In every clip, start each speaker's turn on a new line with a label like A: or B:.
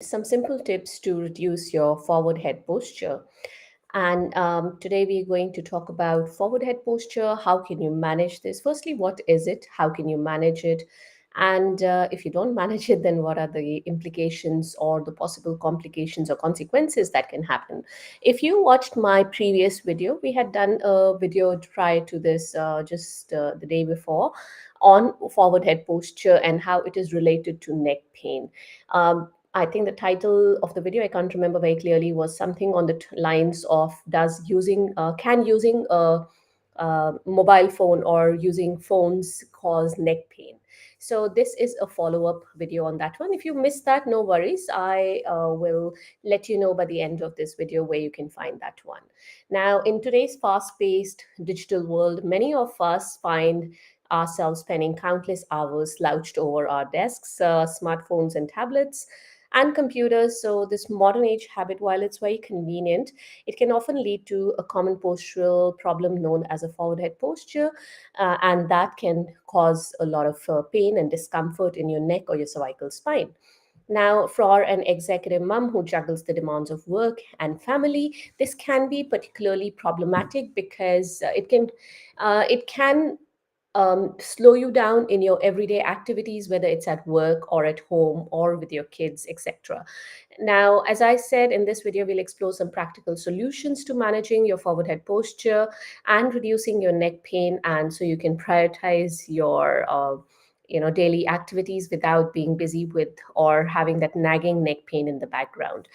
A: some simple tips to reduce your forward head posture. And today we're going to talk about forward head posture. How can you manage this? Firstly, what is it? How can you manage it? And if you don't manage it, then what are the implications or the possible complications or consequences that can happen? If you watched my previous video, we had done a video prior to this, just the day before, on forward head posture and how it is related to neck pain. I think the title of the video, I can't remember very clearly, was something on the lines of can using a mobile phone or using phones cause neck pain? So this is a follow-up video on that one. If you missed that, no worries. I will let you know by the end of this video where you can find that one. Now, in today's fast-paced digital world, many of us find ourselves spending countless hours slouched over our desks, smartphones and tablets, and computers. So, this modern age habit, while it's very convenient, it can often lead to a common postural problem known as a forward head posture, and that can cause a lot of pain and discomfort in your neck or your cervical spine. Now, for an executive mom who juggles the demands of work and family, this can be particularly problematic because it can slow you down in your everyday activities, whether it's at work or at home or with your kids, etc. Now, as I said in this video, we'll explore some practical solutions to managing your forward head posture and reducing your neck pain, and so you can prioritize your daily activities without being busy with or having that nagging neck pain in the background.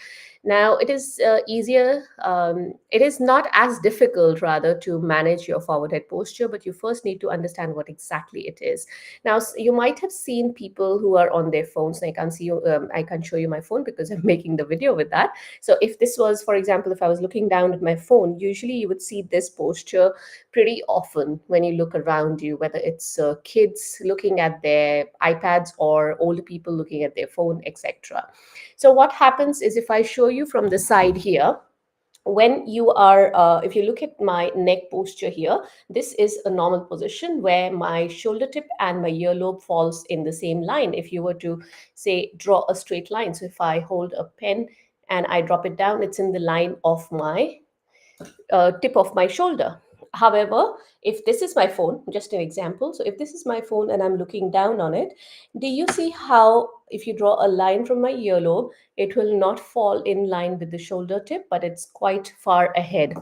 A: Now, it is it is not as difficult, rather, to manage your forward head posture, but you first need to understand what exactly it is. Now, you might have seen people who are on their phones. And I can't see you, I can't show you my phone because I'm making the video with that. So, if this was, for example, if I was looking down at my phone, usually you would see this posture pretty often when you look around you, whether it's kids looking at their iPads or older people looking at their phone, etc. So what happens is, if I show you from the side here, when you are if you look at my neck posture here, this is a normal position where my shoulder tip and my earlobe falls in the same line. If you were to, say, draw a straight line, so if I hold a pen and I drop it down, it's in the line of my tip of my shoulder. However, if this is my phone, just an example, so if this is my phone and I'm looking down on it, do you see how if you draw a line from my earlobe, it will not fall in line with the shoulder tip, but it's quite far ahead.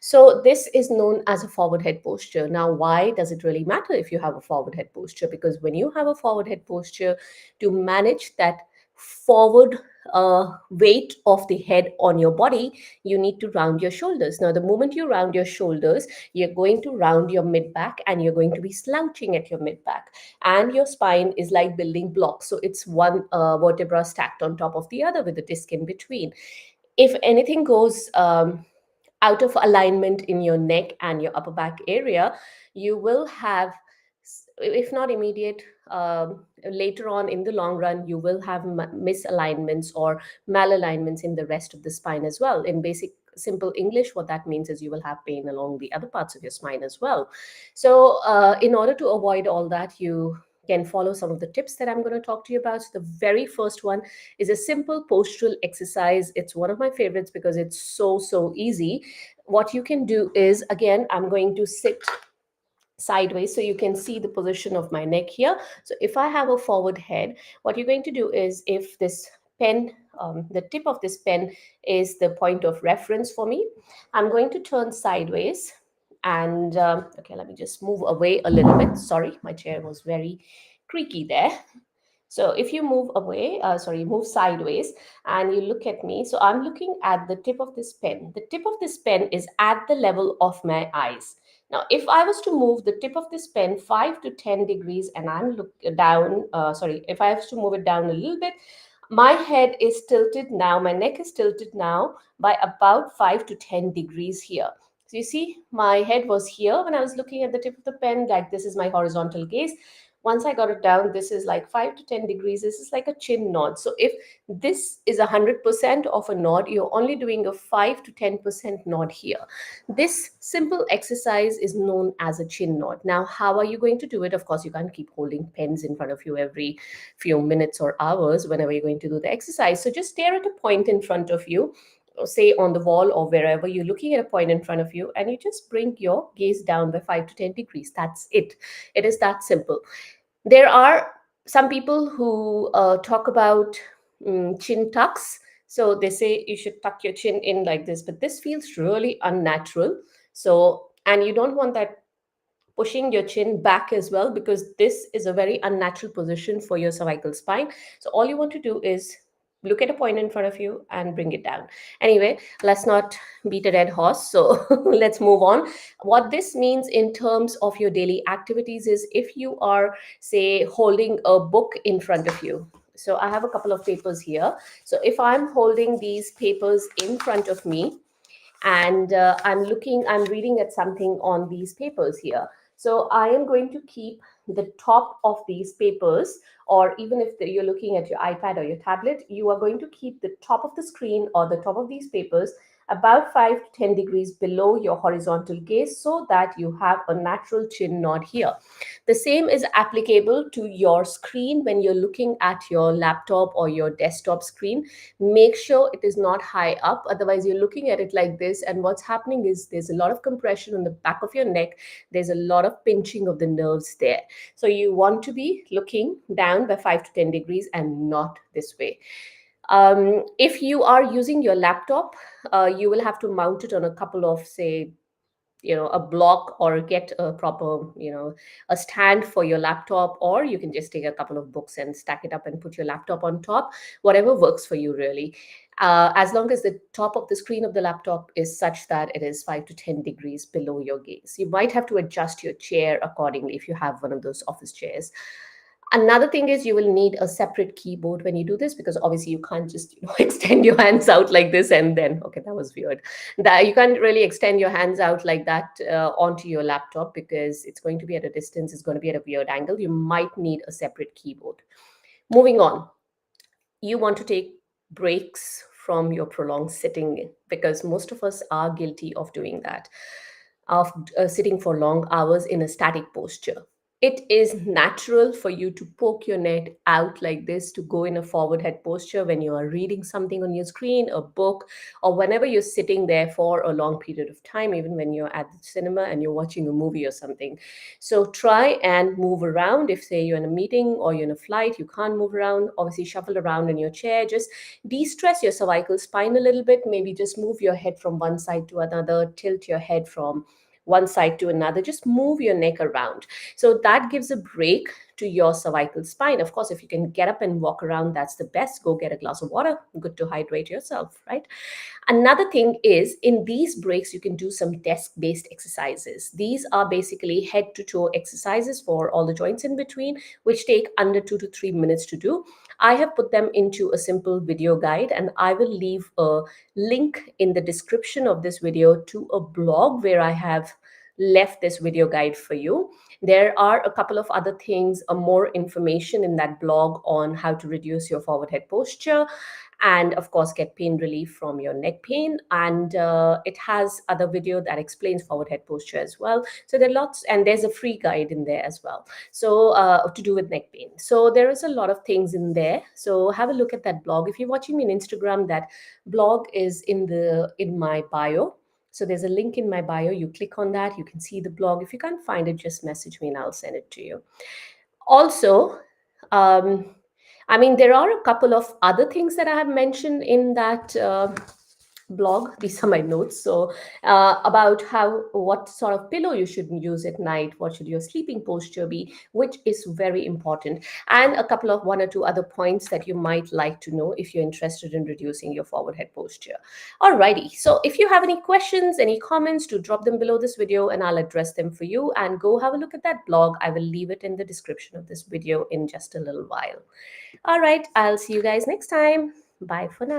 A: So this is known as a forward head posture. Now, why does it really matter if you have a forward head posture? Because when you have a forward head posture, to manage that forward weight of the head on your body, you need to round your shoulders. Now, the moment you round your shoulders, you're going to round your mid back and you're going to be slouching at your mid back. And your spine is like building blocks. So it's one vertebra stacked on top of the other with a disc in between. If anything goes out of alignment in your neck and your upper back area, you will have, if not immediate, later on in the long run, you will have misalignments or malalignments in the rest of the spine as well. In basic simple English, what that means is you will have pain along the other parts of your spine as well. So in order to avoid all that, you can follow some of the tips that I'm going to talk to you about. So the very first one is a simple postural exercise. It's one of my favorites because it's so easy. What you can do is, again, I'm going to sit sideways so you can see the position of my neck here. So if I have a forward head, what you're going to do is, if this pen, the tip of this pen is the point of reference for me, I'm going to turn sideways. And okay, let me just move away a little bit. Sorry, my chair was very creaky there. So if you move away, move sideways and you look at me. So I'm looking at the tip of this pen. The tip of this pen is at the level of my eyes. Now, if I was to move the tip of this pen 5 to 10 degrees and I'm look down, if I was to move it down a little bit, my head is tilted now, my neck is tilted now by about 5 to 10 degrees here. So you see, my head was here when I was looking at the tip of the pen, like this is my horizontal gaze. Once I got it down, this is like 5 to 10 degrees. This is like a chin nod. So if this is 100% of a nod, you're only doing a 5 to 10% nod here. This simple exercise is known as a chin nod. Now, how are you going to do it? Of course, you can't keep holding pens in front of you every few minutes or hours whenever you're going to do the exercise. So just stare at a point in front of you, say on the wall or wherever you're looking at a point in front of you, and you just bring your gaze down by 5 to 10 degrees. That's it. It is that simple. There are some people who talk about chin tucks. So they say you should tuck your chin in like this, but this feels really unnatural. So, and you don't want that pushing your chin back as well, because this is a very unnatural position for your cervical spine. So all you want to do is look at a point in front of you and bring it down. Anyway, let's not beat a dead horse. So let's move on. What this means in terms of your daily activities is, if you are, say, holding a book in front of you. So I have a couple of papers here. So if I'm holding these papers in front of me, and I'm reading at something on these papers here. So I am going to keep the top of these papers, or even if you're looking at your iPad or your tablet, you are going to keep the top of the screen or the top of these papers about 5 to 10 degrees below your horizontal gaze, so that you have a natural chin nod here. The same is applicable to your screen when you're looking at your laptop or your desktop screen. Make sure it is not high up, otherwise you're looking at it like this, and what's happening is there's a lot of compression on the back of your neck. There's a lot of pinching of the nerves there. So you want to be looking down by 5 to 10 degrees and not this way. If you are using your laptop, you will have to mount it on a couple of, say, a block, or get a proper, a stand for your laptop, or you can just take a couple of books and stack it up and put your laptop on top. Whatever works for you, really. As long as the top of the screen of the laptop is such that it is 5 to 10 degrees below your gaze. You might have to adjust your chair accordingly if you have one of those office chairs. Another thing is, you will need a separate keyboard when you do this, because obviously you can't just extend your hands out like this and then, okay, that was weird. That you can't really extend your hands out like that onto your laptop, because it's going to be at a distance, it's going to be at a weird angle. You might need a separate keyboard. Moving on, you want to take breaks from your prolonged sitting, because most of us are guilty of doing that, of sitting for long hours in a static posture. It is natural for you to poke your neck out like this, to go in a forward head posture when you are reading something on your screen, a book, or whenever you're sitting there for a long period of time, even when you're at the cinema and you're watching a movie or something. So try and move around. If, say, you're in a meeting or you're in a flight, you can't move around, obviously shuffle around in your chair. Just de-stress your cervical spine a little bit. Maybe just move your head from one side to another, tilt your head from one side to another, just move your neck around. So that gives a break to your cervical spine. Of course, if you can get up and walk around, that's the best. Go get a glass of water, good to hydrate yourself, right? Another thing is, in these breaks, you can do some desk based exercises. These are basically head to toe exercises for all the joints in between, which take under 2 to 3 minutes to do. I have put them into a simple video guide, and I will leave a link in the description of this video to a blog where I have left this video guide for you. There are a couple of other things, more information in that blog on how to reduce your forward head posture, and of course get pain relief from your neck pain. And it has other video that explains forward head posture as well. So there are lots, and there's a free guide in there as well, so to do with neck pain. So there is a lot of things in there, so have a look at that blog. If you're watching me on Instagram, that blog is in my bio. So there's a link in my bio. You click on that, you can see the blog. If you can't find it, just message me and I'll send it to you. Also, um, I mean, there are a couple of other things that I have mentioned in that blog. These are my notes. So about what sort of pillow you should use at night, what should your sleeping posture be, which is very important, and a couple of one or two other points that you might like to know if you're interested in reducing your forward head posture. Alrighty, so if you have any questions, any comments, do drop them below this video and I'll address them for you. And go have a look at that blog. I will leave it in the description of this video in just a little while. All right, I'll see you guys next time. Bye for now.